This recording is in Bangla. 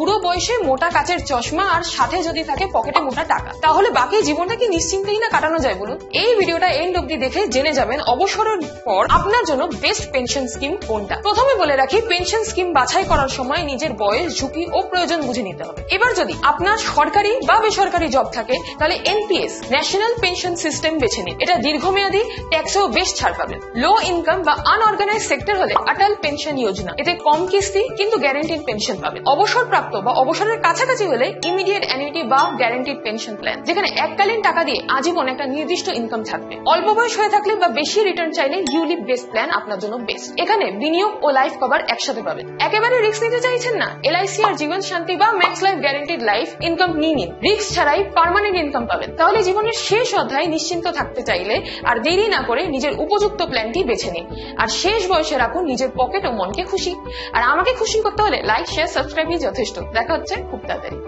বুড়ো বয়সে মোটা কাচের চশমা আর সাথে যদি থাকে পকেটে মোটা টাকা, তাহলে বাকি জীবনটা কি নিশ্চিন্তেই না কাটানো যায় বলুন? এই ভিডিওটা এন্ড অব্দি দেখে জেনে যাবেন অবসরের পর আপনার জন্য বেস্ট পেনশন স্কিম কোনটা। প্রথমে বলে রাখি, পেনশন স্কিম বাছাই করার সময় নিজের বয়স, ঝুঁকি ও প্রয়োজন বুঝে নিতে হবে। এবার যদি আপনার সরকারি বা বেসরকারি জব থাকে তাহলে এনপিএস ন্যাশনাল পেনশন সিস্টেম বেছে নিন। এটা দীর্ঘমেয়াদী, ট্যাক্সেও বেশ ছাড় পাবেন। লো ইনকাম বা আনঅর্গানাইজ সেক্টর হলে অটল পেনশন যোজনা, এতে কম কিস্তি কিন্তু গ্যারান্টিড পেনশন পাবেন। অবসরপ্রাপ্ত বা অবসরের কাছাকাছি হলে ইমিডিয়েট অ্যানুইটি বা গ্যারান্টিড পেনশন প্ল্যান, যেখানে এককালীন টাকা দিয়ে আজীবন একটা নির্দিষ্ট ইনকাম থাকবে। অল্প বয়স হয়ে থাকলে বা বেশি রিটার্ন চাইলে ইউলিপ বেস্ট প্ল্যান আপনার জন্য বেস্ট। এখানে বিনিয়োগ ও লাইফ কভার একসাথে পাবেন। একেবারে রিস্ক নিতে চাইছেন না? এলআইসি আর জীবন শান্তি বা max life guaranteed life income নিয়ে নিন। রিস্ক ছাড়াই পার্মানেন্ট ইনকাম পাবেন। তাহলে জীবনের শেষ অধ্যায় নিশ্চিন্ত থাকতে চাইলে আর দেরি না করে নিজের উপযুক্ত প্ল্যানটি বেছে নিন। আর শেষ বয়সে রাখুন নিজের পকেট ও মনকে খুশি। আর আমাকে খুশি করতে হলে লাইক, শেয়ার, সাবস্ক্রাইবই যথেষ্ট। দেখা হচ্ছে খুব তাড়াতাড়ি।